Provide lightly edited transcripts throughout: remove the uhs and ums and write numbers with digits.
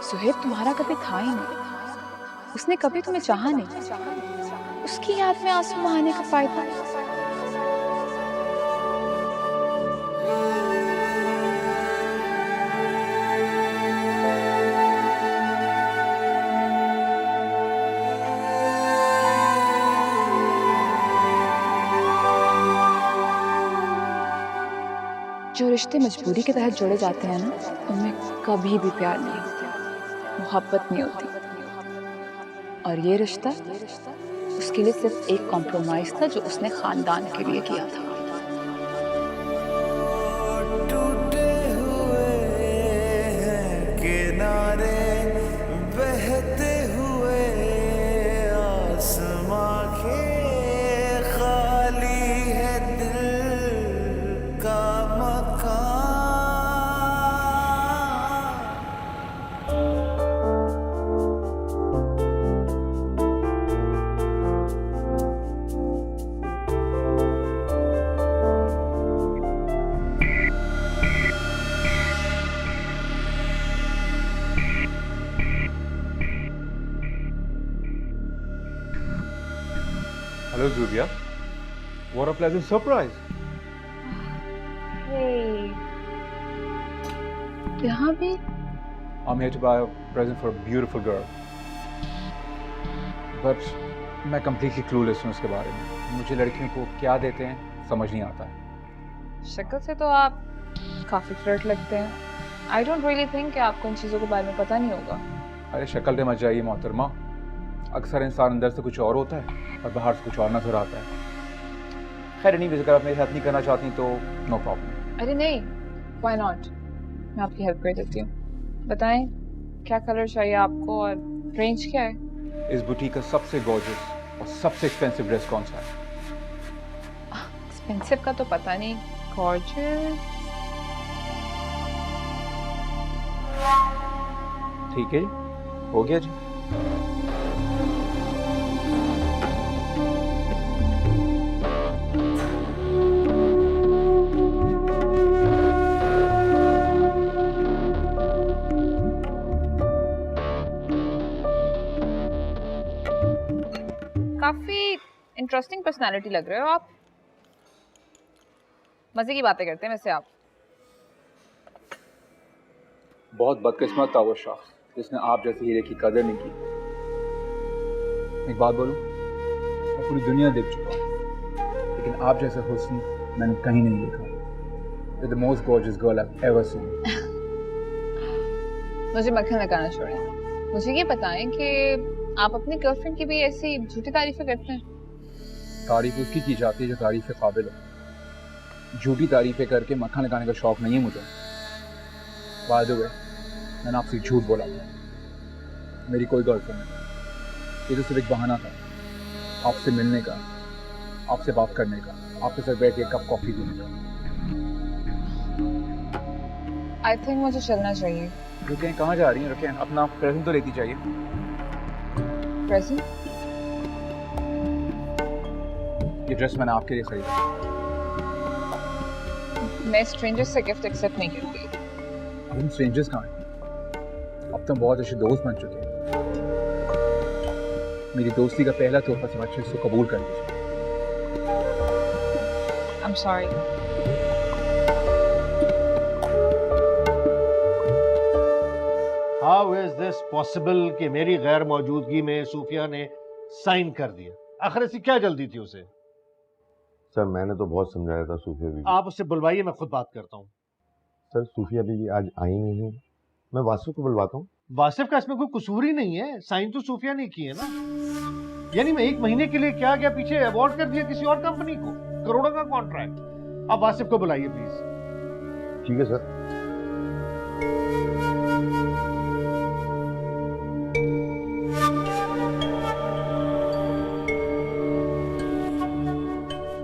सुहेब तुम्हारा कभी था ही नहीं, उसने कभी तुम्हें चाहा नहीं, उसकी याद में आंसू बहाने का फायदा। जो रिश्ते मजबूरी के तहत जोड़े जाते हैं ना, उनमें कभी भी प्यार नहीं होता, मोहब्बत नहीं होती। और ये रिश्ता उसके लिए सिर्फ एक कॉम्प्रोमाइज था जो उसने खानदान के लिए किया था। टूटे हुए हैं किनारे, बहते हुए आसमां के, खाली है दिल का मकान। Hello, Zubia. What a pleasant surprise. Hey. यहाँ भी? I'm here to buy a present for a beautiful girl. But मैं completely clueless हूँ इसके बारे में। मुझे लड़कियों को क्या देते हैं समझ नहीं आता है। शक्ल से तो आप काफी फ्लर्ट लगते हैं। I don't really think कि आपको इन चीजों के बारे में पता नहीं होगा। अरे शक्ल पे मत जाइए मोहतरमा। अक्सर इंसान अंदर से कुछ और होता है और बाहर से कुछ और नजर आता है। खैर नहीं, अगर आप मेरी हेल्प नहीं करना चाहती तो नो प्रॉब्लम। अरे नहीं, why not? मैं आपकी हेल्प कर देती हूँ। बताएं क्या कलर चाहिए आपको और रेंज क्या है? इस बुटीक का सबसे गॉर्जियस और सबसे एक्सपेंसिव ड्रेस कौन सा है? एक्सपेंसिव का तो पता नहीं, गॉर्जियस। ठीक है, हो गया जी। काफी इंटरेस्टिंग पर्सनालिटी लग रहे हो आप। मजे की बातें करते हैं वैसे आप। बहुत बदकिस्मत था वो शख्स जिसने आप जैसे हीरे की कदर नहीं की। एक बात बोलूं, मैं पूरी दुनिया देख चुका हूं, लेकिन आप जैसे हुस्न मैंने कहीं नहीं देखा। You're the most gorgeous girl I've ever seen. मुझे मक्खन लगाना छोड़ें। मुझे ये बताएं कि आप अपनी गर्लफ्रेंड की भी ऐसी झूठी तारीफें करते हैं? तारीफ उसकी की जाती है जो तारीफ के काबिल हो। झूठी तारीफें करके मक्खन लगाने का शौक नहीं है मुझे। बाय द वे, मैंने आपसे झूठ बोला था। मेरी कोई गर्लफ्रेंड नहीं। ये तो सिर्फ एक बहाना था आपसे मिलने का, आपसे बात करने का, आपके साथ बैठ के एक कप कॉफी पीने का। आई थिंक मुझे चलना चाहिए। रुकें, कहाँ जा रही हैं? रुकें, अपना प्रेजेंट तो लेती चाहिए। प्रेजेंट? ये ड्रेस मैंने आपके लिए खरीदा। मैं स्ट्रेंजर से गिफ्ट एक्सेप्ट नहीं करती। हम स्ट्रेंजर्स कहाँ हैं? अब तो बहुत अच्छे दोस्त बन चुके हैं। मेरी दोस्ती का पहला तोहफा सिर्फ अच्छे से कबूल कर लीजिए। I'm sorry. How is this possible कि मेरी गैर मौजूदगी में सूफिया ने साइन कर दिया? आखिर ऐसी क्या जल्दी थी उसे? सर मैंने तो बहुत समझाया था सूफिया बीवी। आप उससे बुलवाइए, मैं खुद बात करता हूँ। सर सूफिया बीवी आज आई नहीं है, मैं वासिफ को बुलवाता हूँ। वासिफ का इसमें कोई कसूर ही नहीं है, साइन तो सूफिया ने की है ना। यानी मैं 1 महीने के लिए क्या गया पीछे अवॉर्ड कर दिया किसी और कंपनी को, करोड़ों का कॉन्ट्रैक्ट। आप वासिफ को बुलाइए प्लीज। ठीक है सर।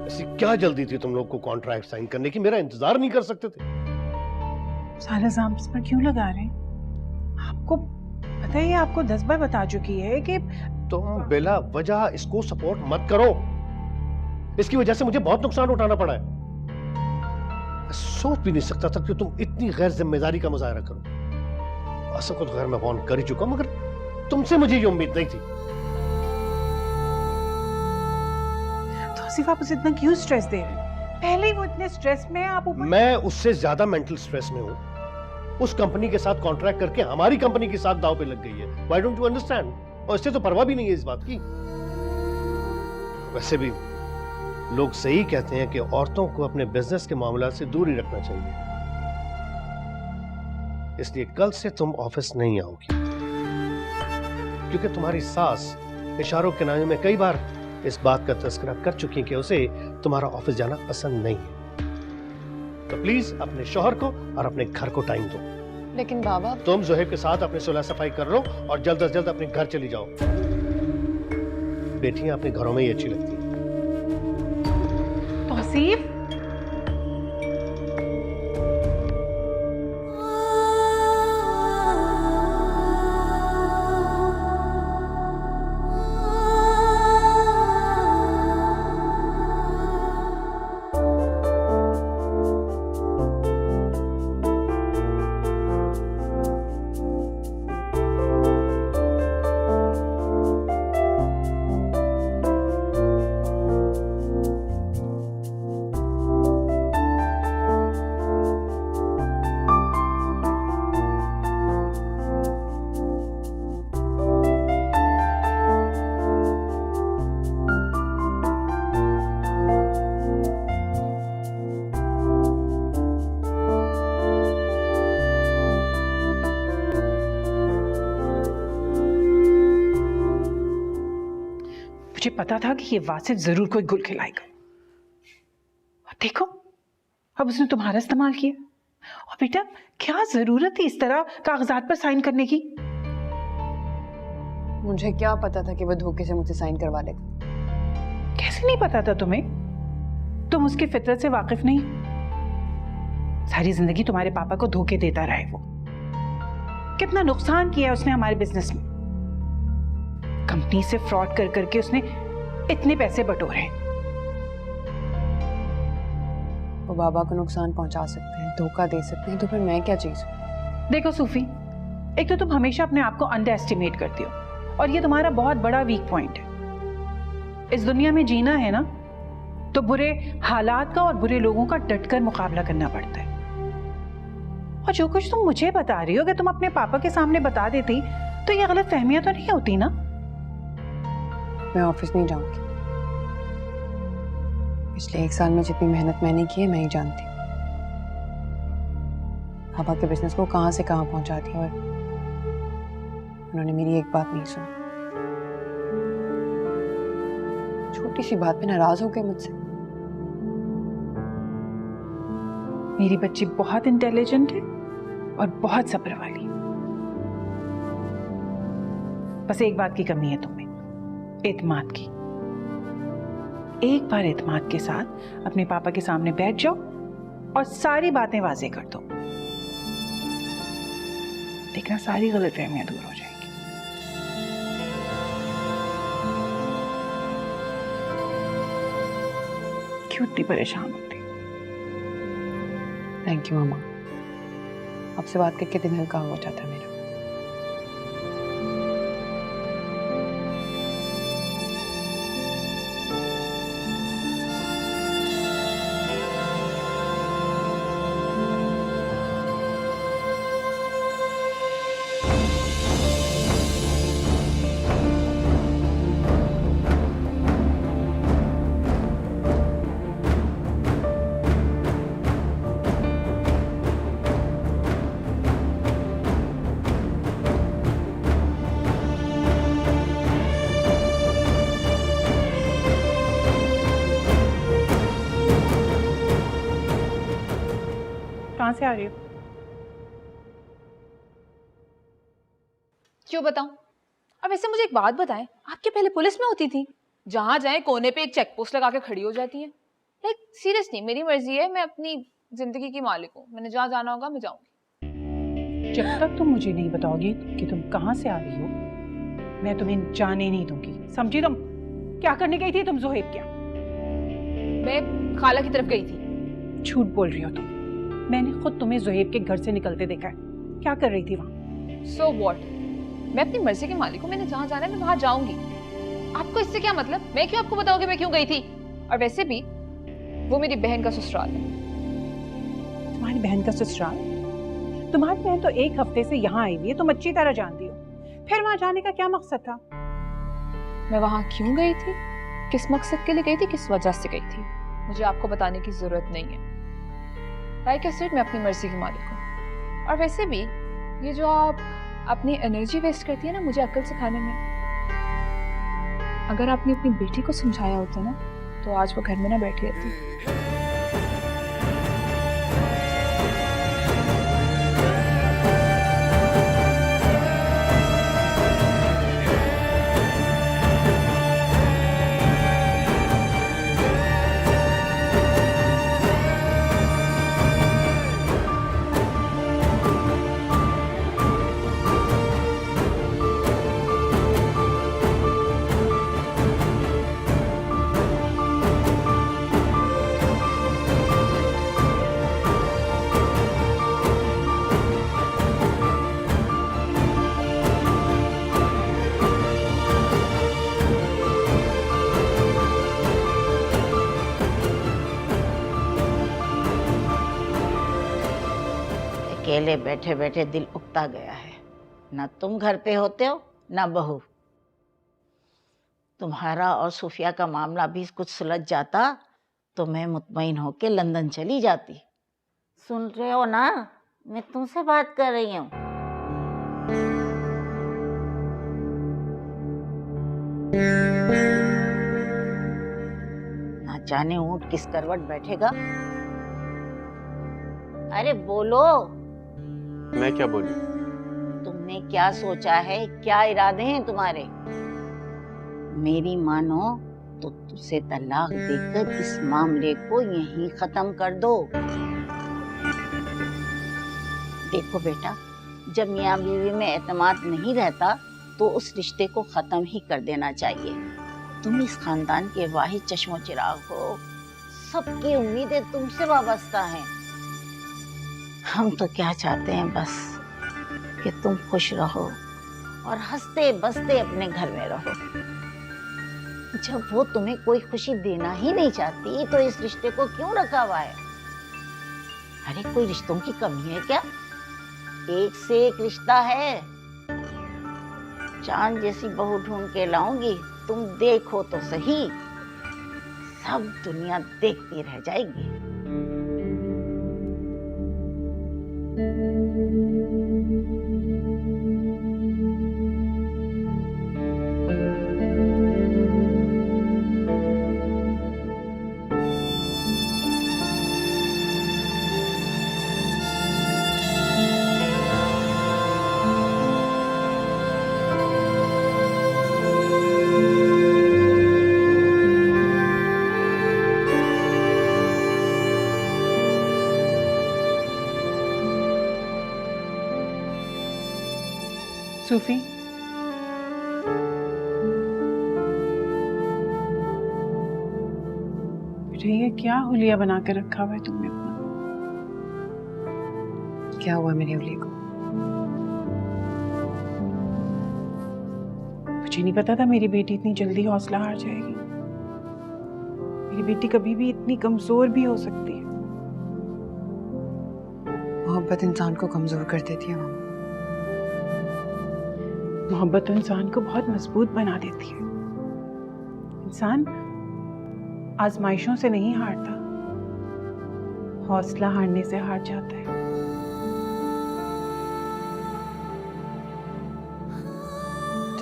ऐसी क्या जल्दी थी तुम लोग को कॉन्ट्रैक्ट साइन करने की? मेरा इंतजार नहीं कर सकते थे? सारा इल्जाम इस पर क्यों लगा रहे हैं? आपको पता ही है, आपको 10 बार बता चुकी है कि तुम बिला वजह इसको सपोर्ट मत करो। इसकी वजह से मुझे बहुत नुकसान उठाना पड़ा है। मैं सोच भी नहीं सकता था कि तुम इतनी गैर जिम्मेदारी का मुजाहरा करो। आसिफ को तो खैर मैं फोन कर ही चुका, मगर तुमसे मुझे ये उम्मीद नहीं थी। तो आसिफ आप उसे इतना क्यों स्ट्रेस दे रहे हैं? पहले ही वो इतने स्ट्रेस में है, आप ऊपर। मैं उससे ज्यादा मेंटल स्ट्रेस में हूँ। उस कंपनी के साथ कॉन्ट्रैक्ट करके हमारी कंपनी के साथ दांव पे लग गई है। Why don't you understand? और इससे तो परवाह भी नहीं है इस बात की। वैसे भी लोग सही कहते हैं कि औरतों को अपने बिजनेस के मामलों से दूर ही रखना चाहिए। इसलिए कल से तुम ऑफिस नहीं आओगी, क्योंकि तुम्हारी सास इशारों के नामे में कई बार इस बात का तस्करा कर चुकी है कि उसे तुम्हारा ऑफिस जाना पसंद नहीं है। तो प्लीज अपने शौहर को और अपने घर को टाइम दो। लेकिन बाबा, तुम जोहेब के साथ अपनी सुलह सफाई कर लो और जल्द से जल्द अपने घर चली जाओ। बेटियां अपने घरों में ही अच्छी लगती हैं। तौसीफ, मुझे पता था कि ये वासिफ जरूर कोई गुल खिलाएगा। और देखो, अब उसने तुम्हारा इस्तेमाल किया। और बेटा, क्या जरूरत थी इस तरह कागजात पर साइन करने की? मुझे क्या पता था कि वो धोखे से मुझसे साइन करवा लेगा। कैसे नहीं पता था तुम्हें? तुम उसकी फितरत से वाकिफ नहीं। सारी जिंदगी तुम्हारे पापा को धोखे देता रहा है वो। कितना नुकसान किया है उसने हमारे बिजनेस में। कंपनी से फ्रॉड कर करके उसने इतने पैसे बटोरे। वो बाबा को नुकसान पहुंचा सकते हैं, धोखा दे सकते हैं, तो फिर मैं क्या चीज हूं? देखो सूफी, एक तो तुम हमेशा अपने आप को अंडर एस्टिमेट करती हो, और ये तुम्हारा बहुत बड़ा वीक पॉइंट है। इस दुनिया में जीना है ना, तो बुरे हालात का और बुरे लोगों का डटकर मुकाबला करना पड़ता है। और जो कुछ तुम मुझे बता रही हो, अगर तुम अपने पापा के सामने बता देती तो ये गलत फहमियां तो नहीं होती ना। मैं ऑफिस नहीं जाऊंगी। पिछले 1 साल में जितनी मेहनत मैंने की है मैं ही जानती हूँ। पापा के बिजनेस को कहां से कहां पहुंचा दिया, और उन्होंने मेरी एक बात नहीं सुनी। छोटी सी बात पे नाराज हो गए मुझसे। मेरी बच्ची बहुत इंटेलिजेंट है और बहुत सब्र वाली। बस एक बात की कमी है तुम्हें, एतमाद की। एक बार एतमाद के साथ अपने पापा के सामने बैठ जाओ और सारी बातें वाजे कर दो, देखना सारी गलतफहमियां दूर हो जाएंगी। क्यों इतनी परेशान होती? थैंक यू मामा, आपसे बात करके दिन हल्का हो जाता है मेरा। कहाँ से आ रही हो? क्यों बताऊं? अब ऐसे मुझे एक बात बताएं, आपके पहले पुलिस में होती थी, जहां जाए कोने पे एक चेक पोस्ट लगा के खड़ी हो जाती है। लाइक सीरियसली, मेरी मर्जी है, मैं अपनी जिंदगी की मालिक हूँ, मैंने जहाँ जाना होगा मैं जाऊंगी। जब तक तुम मुझे नहीं बताओगी कि तुम कहाँ से आ रही हो, मैं तुम्हें जाने नहीं दूंगी, समझी? तुम क्या करने गई थी तुम जोहेब? क्या मैं खाला की तरफ गई थी। झूठ बोल रही हो तुम। मैंने खुद तुम्हें जोहेब के घर से निकलते देखा है। क्या कर रही थी वहां? सो व्हाट, मैं अपनी मर्जी की मालिक हूँ, मैंने जहाँ जाना है मैं वहां जाऊंगी। आपको इससे क्या मतलब? मैं क्यों आपको बताऊंगी मैं क्यों गई थी? और वैसे भी वो मेरी बहन का ससुराल है। तुम्हारी बहन का ससुराल? तुम्हारी बहन तो 1 हफ्ते से यहाँ आई हुई है, तुम अच्छी तरह जानती हो। फिर वहां जाने का क्या मकसद था? मैं वहां क्यों गई थी, किस मकसद के लिए गई थी, किस वजह से गई थी, मुझे आपको बताने की जरूरत नहीं है। लाइक आई सेड, मैं अपनी मर्जी की मालिक हूँ। और वैसे भी ये जो आप अपनी एनर्जी वेस्ट करती है ना मुझे अक्ल सिखाने में, अगर आपने अपनी बेटी को समझाया होता ना तो आज वो घर में ना बैठी रहती। अकेले बैठे बैठे दिल उकता गया है। ना तुम घर पे होते हो ना बहू। तुम्हारा और सूफिया का मामला भी कुछ सुलझ जाता तो मैं मुतमईन होके लंदन चली जाती। सुन रहे हो ना, मैं तुमसे बात कर रही हूँ। ना जाने ऊंट किस करवट बैठेगा। अरे बोलो। मैं क्या बोलूं? तुमने क्या सोचा है, क्या इरादे हैं तुम्हारे? मेरी मानो तो तुझसे तलाक देकर इस मामले को यहीं खत्म कर दो। देखो बेटा, जब मियां बीवी में एतमाद नहीं रहता तो उस रिश्ते को खत्म ही कर देना चाहिए। तुम इस खानदान के वाहिद चश्मो चिराग हो, सबकी उम्मीदें तुमसे वाबस्ता हैं। हम तो क्या चाहते हैं बस कि तुम खुश रहो और हंसते बसते अपने घर में रहो। जब वो तुम्हें कोई खुशी देना ही नहीं चाहती तो इस रिश्ते को क्यों रखा हुआ है? अरे कोई रिश्तों की कमी है क्या? एक से एक रिश्ता है। चांद जैसी बहू ढूंढ के लाऊंगी, तुम देखो तो सही। सब दुनिया देखती रह जाएगी। सूफी, बेटा ये क्या हुलिया बना कर रखा हुआ है तुमने अपना? क्या हुआ मेरे हुलिये को? मुझे नहीं पता था मेरी बेटी इतनी जल्दी हौसला हार जाएगी। मेरी बेटी कभी भी इतनी कमजोर भी हो सकती है। मोहब्बत इंसान को कमजोर कर देती है मामा। मोहब्बत इंसान को बहुत मजबूत बना देती है। इंसान आजमाइशों से नहीं हारता, हौसला हारने से हार जाता है।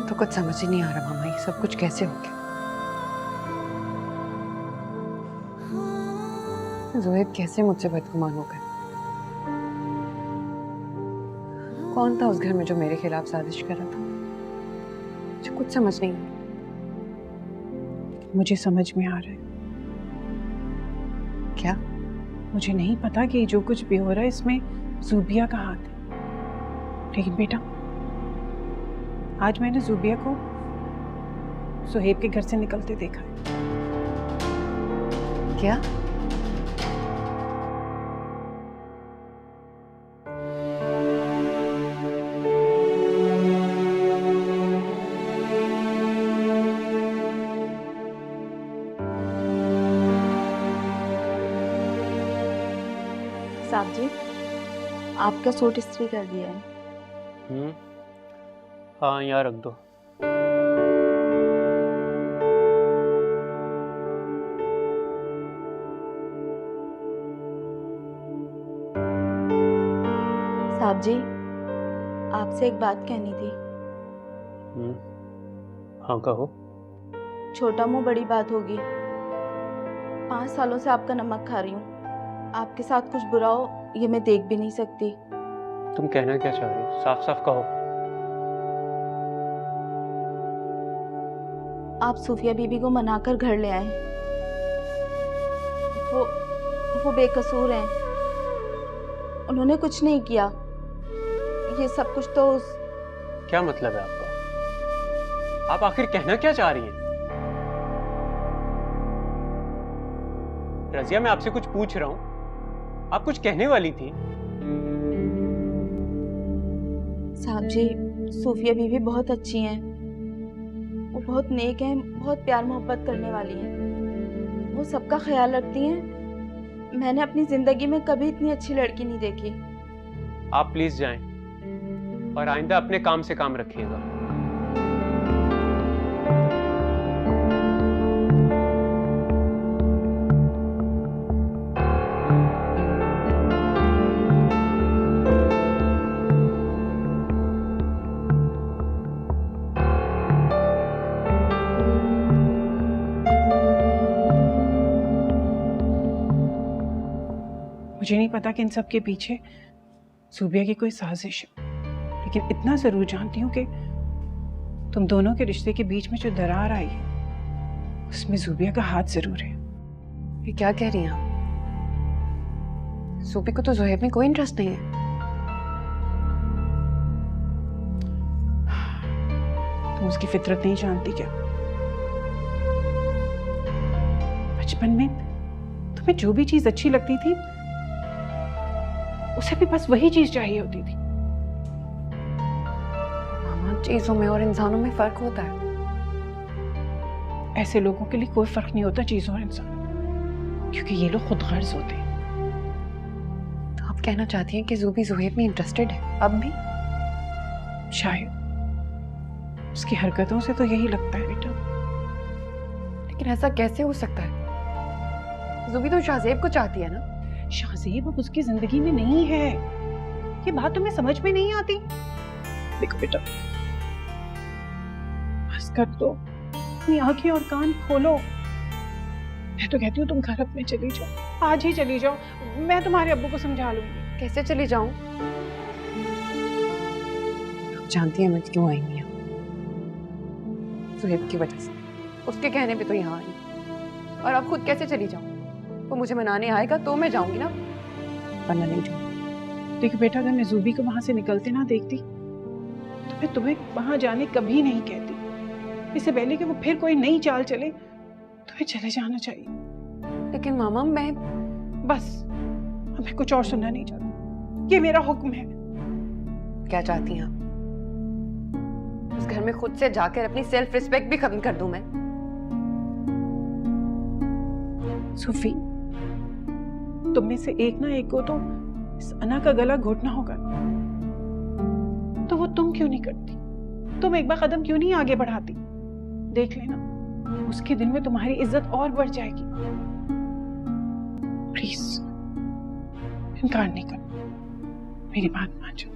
तो कुछ समझ ही नहीं आ रहा मामा, ये सब कुछ कैसे हो गया? जोहेब कैसे मुझसे बदगुमान हो गए? कौन था उस घर में जो मेरे खिलाफ साजिश कर रहा था? मुझे कुछ समझ नहीं आ रहा। मुझे समझ में आ रहा है। क्या? मुझे नहीं पता कि जो कुछ भी हो रहा है इसमें ज़ुबिया का हाथ है, लेकिन बेटा आज मैंने ज़ुबिया को सुहेब के घर से निकलते देखा है। क्या? साहब जी, आपका सूट इस्त्री कर दिया है। हाँ, यहाँ रख दो। साहब जी, आपसे एक बात कहनी थी। हाँ, कहो। छोटा मुंह बड़ी बात होगी। 5 सालों से आपका नमक खा रही हूँ। आपके साथ कुछ बुरा हो ये मैं देख भी नहीं सकती। तुम कहना क्या चाह रही हो? साफ साफ कहो। आप सूफिया बीबी को मनाकर घर ले आए। वो बेकसूर हैं। उन्होंने कुछ नहीं किया। ये सब कुछ तो क्या मतलब है आपका? आप आखिर कहना क्या चाह रही हैं? रजिया, मैं आपसे कुछ पूछ रहा हूं, आप कुछ कहने वाली थी। साहब जी, सूफिया बीबी बहुत अच्छी हैं। वो बहुत नेक हैं, बहुत प्यार मोहब्बत करने वाली हैं। वो सबका ख्याल रखती हैं। मैंने अपनी जिंदगी में कभी इतनी अच्छी लड़की नहीं देखी। आप प्लीज जाएं और आइंदा अपने काम से काम रखिएगा। मुझे नहीं पता कि इन सब के पीछे सूबिया की कोई साजिश है, लेकिन इतना जरूर जानती हूँ कि तुम दोनों के रिश्ते के बीच में जो दरार आई है उसमें सूबिया का हाथ जरूर है। ये क्या कह रही हैं आप? सूबी को तो जोहेब में कोई इंटरेस्ट नहीं है। तुम उसकी फितरत नहीं जानती क्या? बचपन में तुम्हें जो भी चीज अच्छी लगती थी उसे भी बस वही चीज चाहिए होती थी। मामा, चीजों में और इंसानों में फर्क होता है। ऐसे लोगों के लिए कोई फर्क नहीं होता चीजों और इंसानों में, क्योंकि ये लोग खुद गर्ज होते हैं। तो आप कहना चाहती हैं कि ज़ूबी जोहेब में इंटरेस्टेड है अब भी? शायद। उसकी हरकतों से तो यही लगता है बेटा। लेकिन ऐसा कैसे हो सकता है? ज़ूबी तो शाहज़ेब को चाहती है ना। शाहज़ेब अब उसकी जिंदगी में नहीं है। ये बात तुम्हें समझ में नहीं आती? देखो बेटा, बस कर दो, अपनी आंखें और कान खोलो। मैं तो कहती हूँ तुम घर अपने चली जाओ, आज ही चली जाओ। मैं तुम्हारे अब्बू को समझा लूंगी। कैसे चली जाऊं? आप जानती हैं मैं क्यों आई हूं यहाँ? ज़ोहेब की वजह से। उसके कहने पे तो यहाँ आई। और अब खुद कैसे चली जाऊं? वो मुझे मनाने आएगा तो मैं जाऊंगी ना, वरना नहीं जाऊंगी। देखो बेटा, अगर मैं ज़ूबी को वहां से निकलते ना देखती तो मैं तुम्हें वहां जाने कभी नहीं कहती। इससे पहले कि वो फिर कोई नई चाल चले तुम्हें चले जाना चाहिए। लेकिन मामा, मैं बस अब मैं कुछ और सुनना नहीं चाहती। ये मेरा हुक्म है। क्या चाहती हैं आप? उस घर में खुद से जाकर अपनी सेल्फ रिस्पेक्ट भी खत्म कर दूं मैं? सूफी, तुम में से एक ना एक को तो इस अना का गला घोटना होगा। तो वो तुम क्यों नहीं करती? तुम एक बार कदम क्यों नहीं आगे बढ़ाती? देख लेना, उसके दिल में तुम्हारी इज्जत और बढ़ जाएगी। प्लीज इनकार नहीं करना, मेरी बात मान जाओ।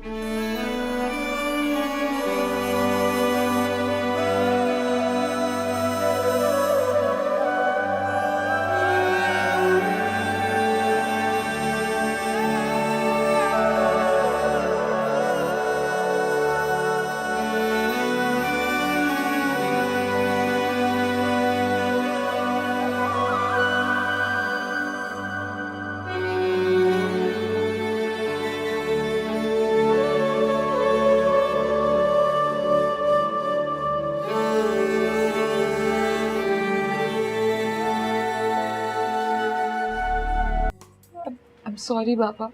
I'm sorry, Baba.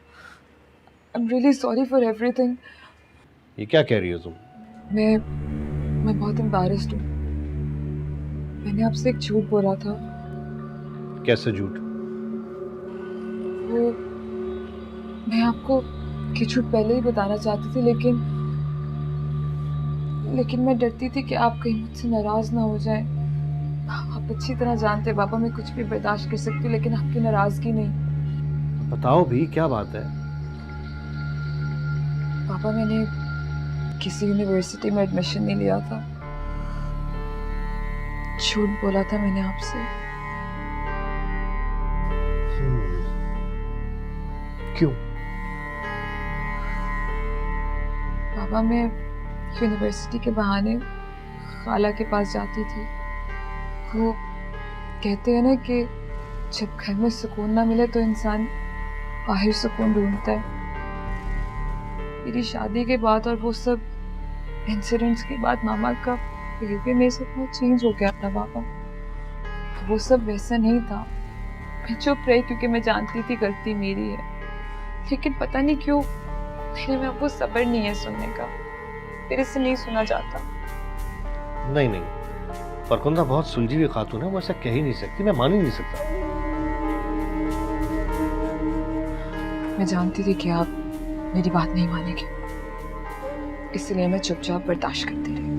I'm really sorry for everything. ये क्या कह रही हो तुम? मैं बहुत embarrassed हूँ। मैंने आपसे एक झूठ बोला था। कैसे झूठ? मैं आपको कुछ पहले ही बताना चाहती थी, लेकिन मैं डरती थी कि आप कहीं मुझसे नाराज ना हो जाएं। आप अच्छी तरह जानते हैं पापा, मैं कुछ भी बर्दाश्त कर सकती हूँ, लेकिन आपकी नाराजगी नहीं। बताओ भी क्या बात है? पापा, मैंने किसी यूनिवर्सिटी में एडमिशन नहीं लिया था। झूठ बोला था मैंने आपसे। क्यों? पापा, मैं यूनिवर्सिटी के बहाने खाला के पास जाती थी। वो कहते हैं ना कि जब घर में सुकून ना मिले तो इंसान बाहर सुकून ढूंढता है। मेरी शादी के बाद और वो सब इंसिडेंट्स के बाद मामा का बिहेवियर मेरे से बहुत चेंज हो गया था पापा। वो सब वैसा नहीं था। मैं चुप रही क्योंकि मैं जानती थी गलती मेरी है, लेकिन पता नहीं क्यों मेरे में वो सब्र नहीं है सुनने का। मेरे से नहीं सुना जाता। नहीं नहीं, फरकुंदा बहुत सुलझी हुई खातून है, वो ऐसा कह ही नहीं सकती, मैं मान ही नहीं सकता। मैं जानती थी कि आप मेरी बात नहीं मानेंगे, इसलिए मैं चुपचाप बर्दाश्त करती रही।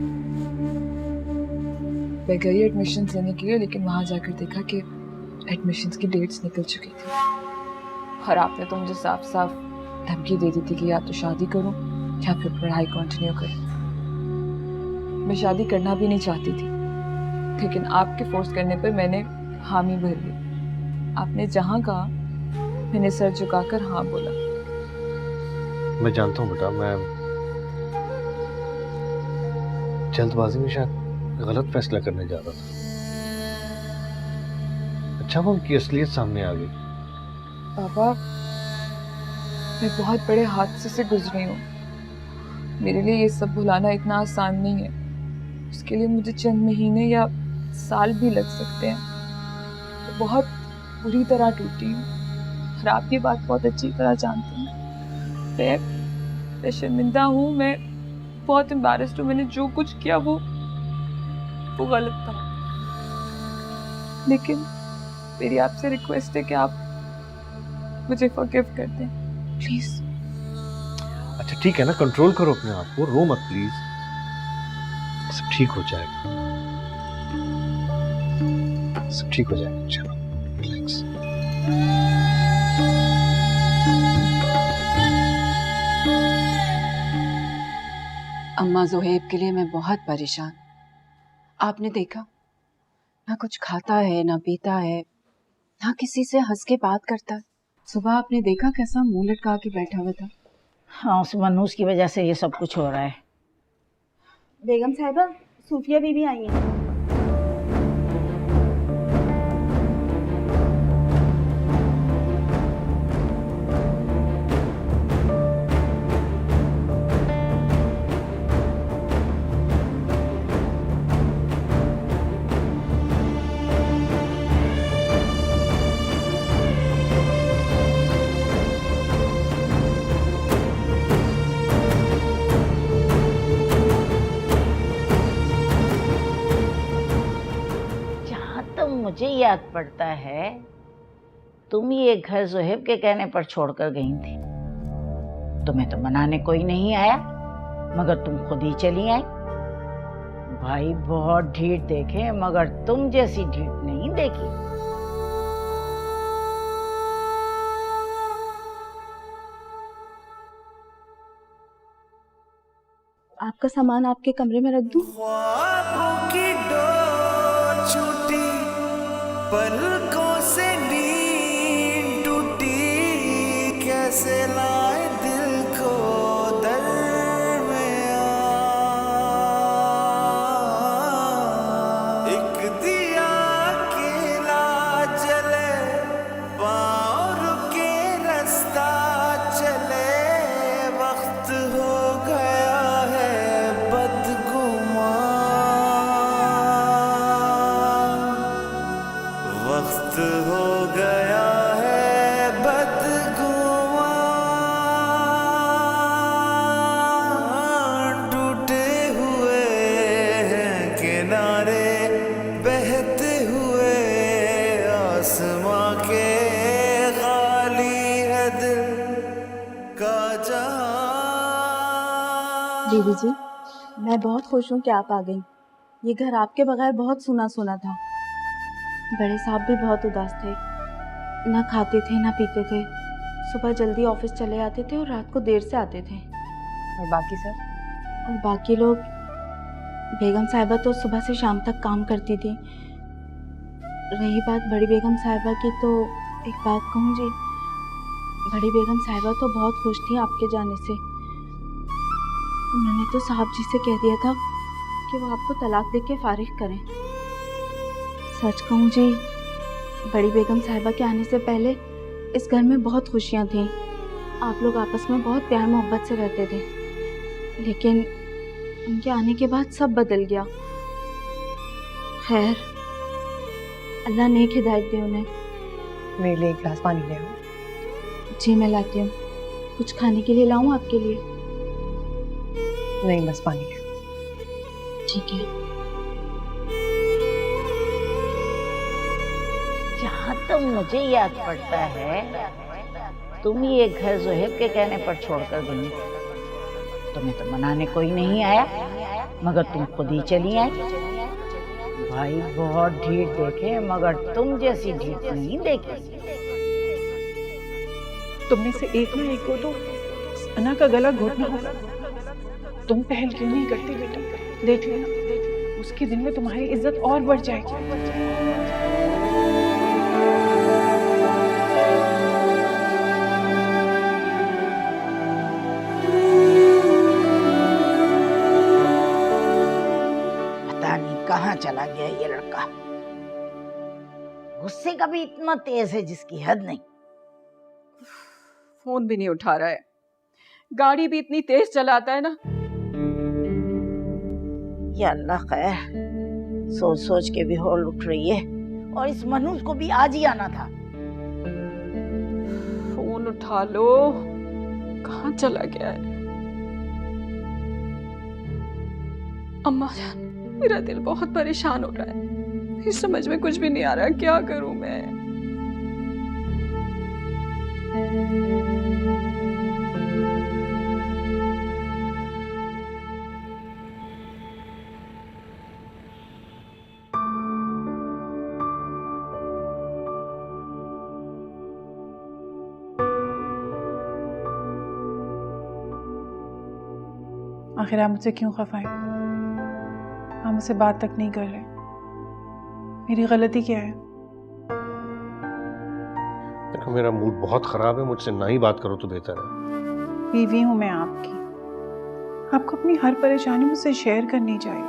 मैं गई एडमिशन लेने के लिए, लेकिन वहां जाकर देखा कि एडमिशन की डेट्स निकल चुकी थी। और आपने तो मुझे साफ साफ धमकी दे दी थी कि या तो शादी करूं या फिर पढ़ाई कंटिन्यू करूं। मैं शादी करना भी नहीं चाहती थी, लेकिन आपके फोर्स करने पर मैंने हामी भर ली। आपने जहां कहा मैंने सर झुकाकर हाँ बोला। मैं जानता हूँ बेटा, मैं जल्दबाजी में शायद गलत फैसला करने जा रहा था। अच्छा वो उनकी असलियत सामने आ गई। पापा, मैं बहुत बड़े हादसे से गुजरी हूँ। मेरे लिए ये सब भुलाना इतना आसान नहीं है। उसके लिए मुझे चंद महीने या साल भी लग सकते हैं। तो बहुत बुरी तरह टूटी हूँ और आप ये बात बहुत अच्छी तरह जानते हैं। मैं शर्मिंदा हूँ, मैं बहुत एम्बैरेस्ड हूँ। मैंने जो कुछ किया वो गलत था, लेकिन मेरी आपसे रिक्वेस्ट है कि आप मुझे फॉरगिव कर दें प्लीज। अच्छा ठीक है ना, कंट्रोल करो अपने आप को, रो मत प्लीज, सब ठीक हो जाएगा, सब ठीक हो जाएगा। चलो रिलैक्स। अम्मा, ज़ोहेब के लिए मैं बहुत परेशान। आपने देखा, ना कुछ खाता है ना पीता है, ना किसी से हंस के बात करता है। सुबह आपने देखा कैसा मुंह लटका के बैठा हुआ था। हाँ, उस मनूस की वजह से ये सब कुछ हो रहा है। बेगम साहिबा, सूफिया बीबी आई हैं। मुझे याद पड़ता है तुम ये घर ज़ोहेब के कहने पर छोड़कर गई थी। तुम्हें तो मनाने कोई नहीं आया, मगर तुम खुद ही चली आई। भाई बहुत ढीठ देखे, मगर तुम जैसी ढीठ नहीं देखी। आपका सामान आपके कमरे में रख दूं? ख्वाबों की डोर छूटी, पलकों से नींद टूटी, कैसे लाए दिल को दरमियां। एक दिया अकेला जले, पाँव रुके रास्ता चले, वक्त हो गया है बदगुमां, वक्त हो गया है बदगुमां। का जहां। दीदी जी, मैं बहुत खुश हूँ कि आप आ गई। ये घर आपके बगैर बहुत सुना सुना था। बड़े साहब भी बहुत उदास थे, ना खाते थे ना पीते थे। सुबह जल्दी ऑफिस चले आते थे और रात को देर से आते थे। और बाकी सर? और बाकी लोग, बेगम साहिबा तो सुबह से शाम तक काम करती थी। रही बात बड़ी बेगम साहिबा की, तो एक बात कहूँ जी, बड़ी बेगम साहिबा तो बहुत खुश थी आपके जाने से। उन्होंने तो साहब जी से कह दिया था कि वो आपको तलाक दे के फारिग करें। सच कहूँ जी, बड़ी बेगम साहिबा के आने से पहले इस घर में बहुत खुशियाँ थीं। आप लोग आपस में बहुत प्यार मोहब्बत से रहते थे, लेकिन उनके आने के बाद सब बदल गया। खैर, अल्लाह नेक हिदायत दे उन्हें। मेरे लिए एक गिलास पानी ले आओ। जी मैं लाती हूँ। कुछ खाने के लिए लाऊं आपके लिए? नहीं, बस पानी ले आओ। ठीक है। जहाँ तक मुझे याद पड़ता है, तुम ये घर जोहेब के कहने पर छोड़कर गई। तुम्हें तो मनाने कोई नहीं आया, मगर तुम खुद ही चली आई। भाई बहुत ढीठ देखे, मगर तुम जैसी ढीठ नहीं देखी। तुम में से एक ना एक को तो अना का गला घोटना होगा। तुम पहल क्यों नहीं करती बेटा? देख लेना, उसके दिन में तुम्हारी इज्जत और बढ़ जाएगी। पता नहीं कहाँ चला गया ये लड़का। गुस्से का भी इतना तेज है जिसकी हद नहीं। फोन भी नहीं उठा रहा है, गाड़ी भी इतनी तेज चलाता है ना। या अल्लाह खैर, सोच सोच के भी हौल उठ रही है। और इस मनोज को भी आज ही आना था। फोन उठा लो, कहाँ चला गया है? अम्मा जान, मेरा दिल बहुत परेशान हो रहा है। इस समझ में कुछ भी नहीं आ रहा, क्या करूं मैं? आखिर आप मुझसे क्यों खफा हैं? आप मुझसे बात तक नहीं कर रहे। मेरी गलती क्या है? देखो, मेरा मूड बहुत खराब है, मुझसे ना ही बात करो तो बेहतर है। बीवी हूं मैं आपकी, आपको अपनी हर परेशानी मुझसे शेयर करनी चाहिए।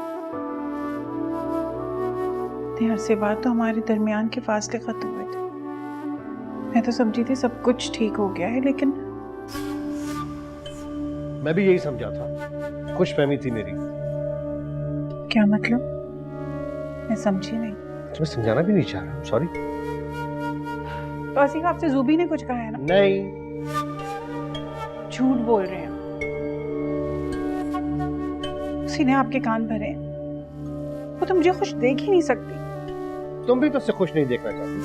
इतने अरसे बाद तो हमारे दरमियान के फासले खत्म हुए थे। मैं तो समझी थी सब कुछ ठीक हो गया है, लेकिन मैं भी यही समझा था, खुशफहमी थी मेरी। क्या मतलब? मैं समझी नहीं। तुम्हें समझाना भी नहीं चाह रहा, सॉरी। तो आसिफ, आपसे जूबी ने कुछ कहा है ना? नहीं। झूठ बोल रहे हैं, उसी ने आपके कान भरे हैं। वो तो मुझे खुश देख ही नहीं सकती। तुम भी तो उससे खुश नहीं देखना चाहती।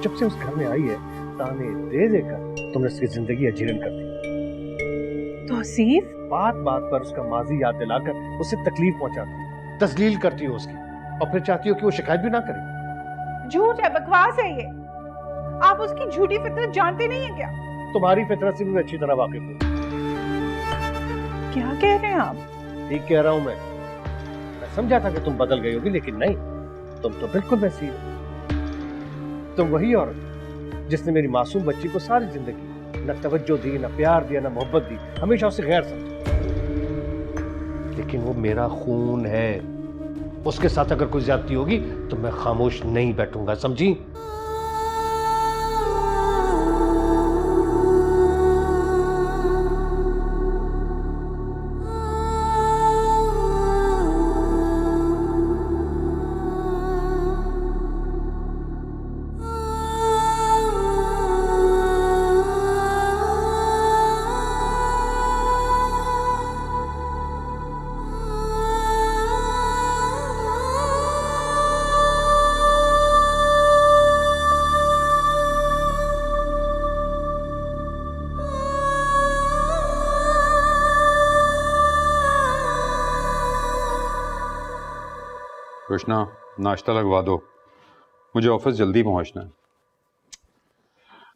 जब से उस घर में आई है, ताने दे देकर तुमने उसकी जिंदगी अजीरन कर दी। तो आसिफ, बात बात पर उसका माजी याद दिलाकर उसे तकलीफ पहुंचाती, तस्लील करती हो उसकी, और फिर चाहती हो कि वो शिकायत भी ना करे। झूठ है, बकवास है ये। आप उसकी झूठी फितरत जानते नहीं है क्या? तुम्हारी फितरत से भी मैं अच्छी तरह वाकिफ हूँ। क्या कह रहे हैं आप? ठीक कह रहा हूँ मैं समझा था कि तुम बदल गई होगी, लेकिन नहीं, तुम तो बिल्कुल वैसी हो। तुम वही औरत जिसने मेरी मासूम बच्ची को सारी जिंदगी न तवज्जो दी, न प्यार दिया, न मोहब्बत दी, हमेशा उसे गैर समझा। लेकिन वो मेरा खून है, उसके साथ अगर कोई ज्यादती होगी तो मैं खामोश नहीं बैठूंगा, समझी? कृष्णा, नाश्ता लगवा दो, मुझे ऑफिस जल्दी पहुंचना है।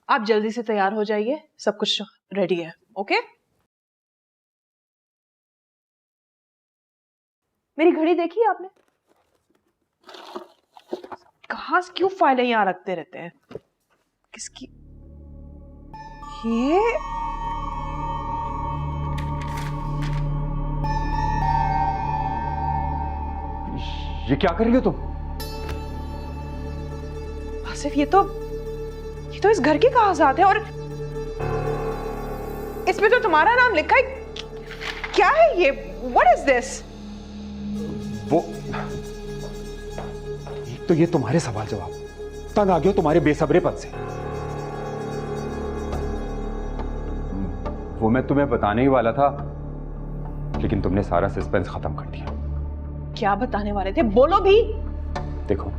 आप जल्दी से तैयार हो जाइए, सब कुछ रेडी है। ओके? मेरी घड़ी देखी आपने? कहाँ से क्यों फाइलें यहाँ रखते रहते हैं? किसकी? ये क्या कर रही हो तुम? आसिफ, ये तो इस घर की कागजात है और इसमें तो तुम्हारा नाम लिखा है। क्या है ये? What is this? वो एक तो ये तुम्हारे सवाल जवाब, तंग आ गया तुम्हारे बेसब्रेपन से। वो मैं तुम्हें बताने ही वाला था, लेकिन तुमने सारा सस्पेंस खत्म कर दिया। क्या बताने वाले थे? बोलो भी। देखो,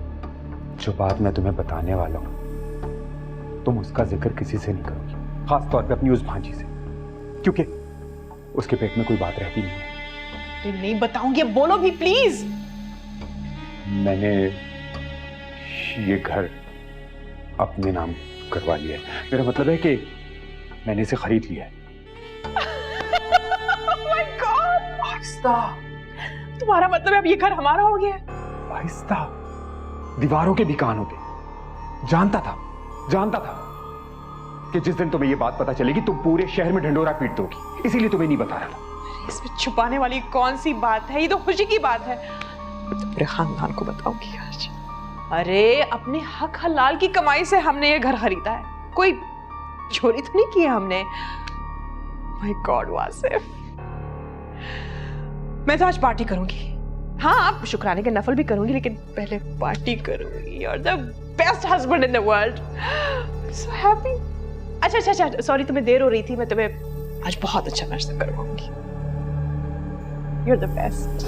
जो बात मैं तुम्हें बताने वाला हूं, तुम उसका जिक्र किसी से नहीं करोगी, खास तौर पे अपनी उस भांजी से, क्योंकि उसके पेट में कोई बात रहती नहीं है। नहीं बताऊंगी, बोलो भी प्लीज। मैंने ये घर अपने नाम करवा लिया है। मेरा मतलब है कि मैंने इसे खरीद लिया है। Oh my God! आहिस्ता। तुम्हारा मतलब है अब ये घर हमारा हो गया है? आहिस्ता, दीवारों के भी कान होते। जानता था कि जिस दिन तुम्हें ये बात पता चलेगी तुम पूरे शहर में ढंडोरा पीट दोगी, इसीलिए तुम्हें नहीं बता रहा था। इसमें छुपाने वाली कौन सी बात है? ये तो खुशी की बात है। तो पूरे खानदान को बताऊंगी आज। अरे अपने हक हलाल की कमाई से हमने ये घर खरीदा है, कोई चोरी तो नहीं की है हमने। माय गॉड वासिफ, मैं तो आज पार्टी करूंगी। हाँ, आप शुक्राने के नफल भी करूंगी, लेकिन पहले पार्टी करूंगी। You're the best husband in the world. So happy. अच्छा, सॉरी तुम्हें देर हो रही थी, मैं तुम्हें आज बहुत अच्छा नाश्ता करवाऊंगी। You're the best.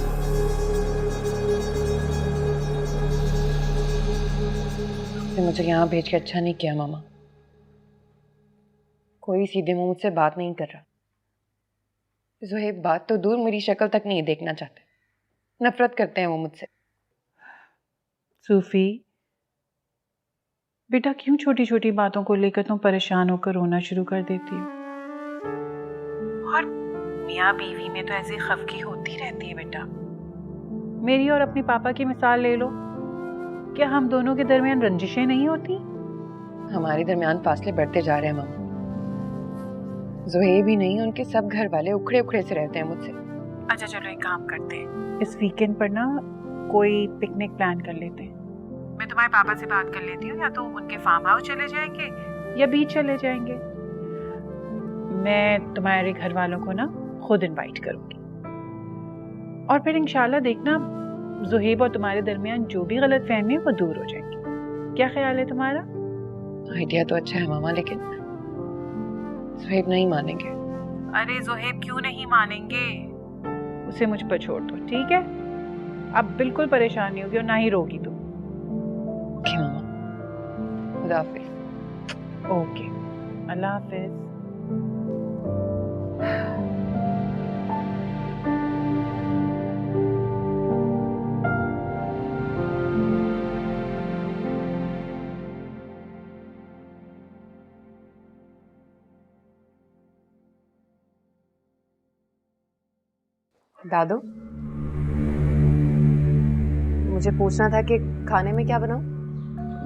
मुझे यहाँ भेज के अच्छा नहीं किया मामा। कोई सीधे मुंह मुझसे बात नहीं कर रहा। ज़ुहैब बात तो दूर, मेरी शक्ल तक नहीं देखना चाहते, नफरत करते हैं वो मुझसे। सूफी बेटा, क्यों छोटी छोटी बातों को लेकर तुम परेशान होकर रोना शुरू कर देती हो? और मियाँ बीवी में तो ऐसी खफगी होती रहती है बेटा। मेरी और अपने पापा की मिसाल ले लो, क्या हम दोनों के दरमियान रंजिशें नहीं होती? हमारे दरमियान फासले बढ़ते जा रहे हैं मामा। ज़ुहैब ही नहीं, उनके सब घर वाले उखड़े उखड़े से रहते हैं मुझसे। अच्छा चलो, एक काम करते हैं, इस वीकेंड पर ना कोई पिकनिक प्लान कर लेते हैं। मैं तुम्हारे पापा से बात कर लेती हूँ, या तो उनके फार्म हाउस चले जाएंगे या बीच चले जाएंगे। मैं तुम्हारे घर वालों को ना खुद इनवाइट करूंगी, और फिर इंशाल्लाह देखना ज़ुहैब और तुम्हारे दरमियान जो भी गलत फहमी है वो दूर हो जाएंगी। क्या ख्याल है तुम्हारा? आइडिया तो अच्छा है मामा, लेकिन ज़ुहैब नहीं मानेंगे। अरे ज़ुहैब क्यों नहीं मानेंगे? उसे मुझ पर छोड़ दो, ठीक है? अब बिल्कुल परेशान नहीं होगी और ना ही रोगी तुम। ओके मामा, खुदा हाफिज़। ओके, अल्लाह हाफिज़। दादू, मुझे पूछना था कि खाने में क्या बनाऊं?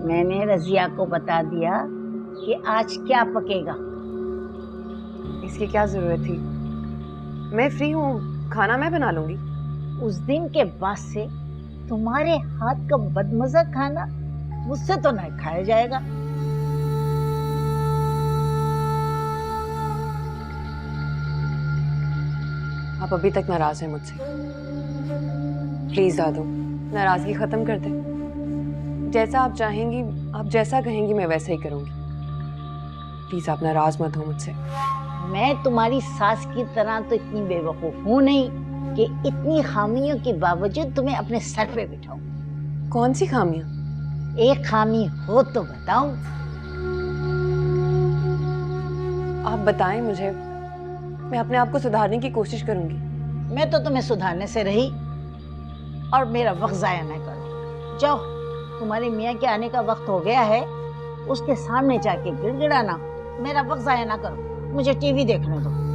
मैंने रजिया को बता दिया कि आज क्या पकेगा। इसकी क्या जरूरत थी? मैं फ्री हूँ, खाना मैं बना लूंगी। उस दिन के बाद से तुम्हारे हाथ का बदमजा खाना मुझसे तो नहीं खाया जाएगा। आप अभी तक नाराज हैं मुझसे। प्लीज दादू, नाराजगी खत्म कर दें। जैसा आप चाहेंगी, आप जैसा कहेंगी मैं वैसा ही करूंगी। प्लीज आप नाराज मत हो मुझसे। मैं तुम्हारी सास की तरह तो इतनी बेवकूफ हूँ नहीं कि इतनी खामियों के बावजूद तुम्हें अपने सर पे बिठाऊं। कौन सी खामियां? एक खामी हो तो बताऊं। आप बताएं मुझे, मैं अपने आप को सुधारने की कोशिश करूंगी। मैं तो तुम्हें सुधारने से रही, और मेरा वक्त जाया न करो। जाओ, तुम्हारे मियाँ के आने का वक्त हो गया है, उसके सामने जाके गिड़गिड़ाना, मेरा वक्त जाया ना करो, मुझे टीवी देखने दो।